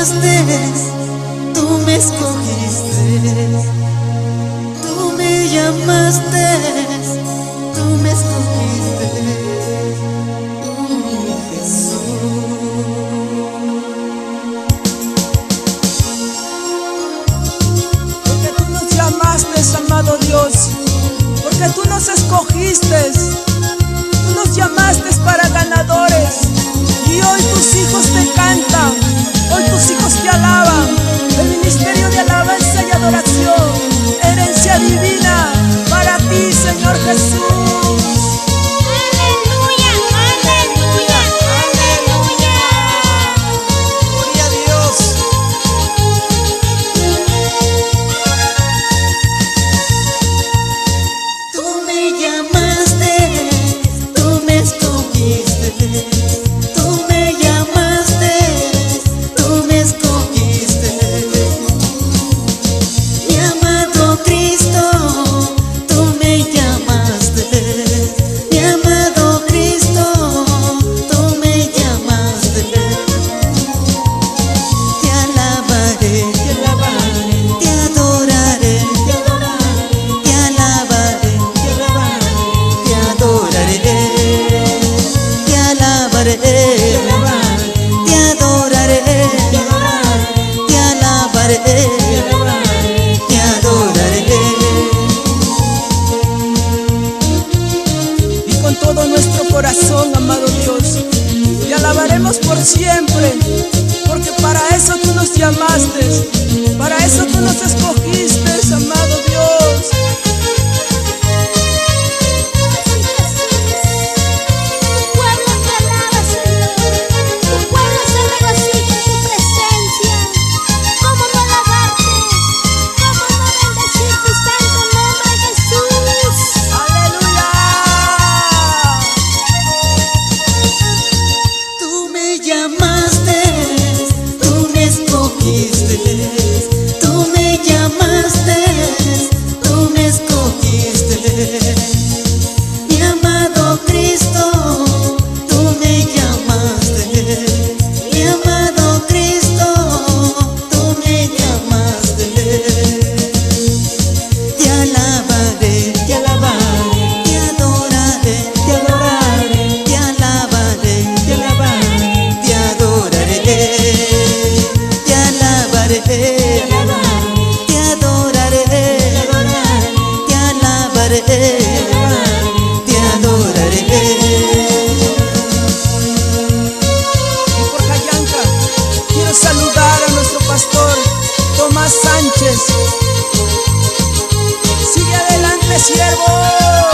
llamaste, tú me escogiste. Tú me llamaste, tú me escogiste. Jesús. Porque tú nos llamaste, amado Dios. Porque tú nos escogiste. Tú nos llamaste para ganadores. Y hoy tus hijos te cantan. Hoy tus hijos te alaban. El ministerio de alabanza y adoración, herencia divina para ti, Señor Jesús. Aleluya, aleluya, aleluya. Gloria a Dios. Tú me llamaste, tú me escogiste. Tú me llamaste, tú me escogiste. Mi amado Cristo, tú me llamaste. Mi amado Cristo, tú me llamaste. Te alabaré, te adoraré, te alabaré, te adoraré, te alabaré, te adoraré, te alabaré, te adoraré. Y con todo nuestro corazón, amado Dios, te alabaremos por siempre. Porque para eso tú nos llamaste. Para eso tú nos escogiste, amado Dios. Tu pueblo te alaba, Señor. Tu pueblo se regocija en tu presencia. ¿Cómo no alabarte? ¿Cómo no bendecir tu santo nombre, Jesús? ¡Aleluya! Tú me llamaste, tú me escogiste. Tú me llamaste, tú me escogiste. Mi amado Cristo, tú me llamaste. Mi amado Cristo, tú me llamaste. Te alabaré, te alabaré, te adoraré, te adoraré, te alabaré, te alabaré, te adoraré, te alabaré, te adoraré, te alabaré, te adoraré. Y por Cayanca quiero saludar a nuestro pastor Tomás Sánchez. Sigue adelante, siervo.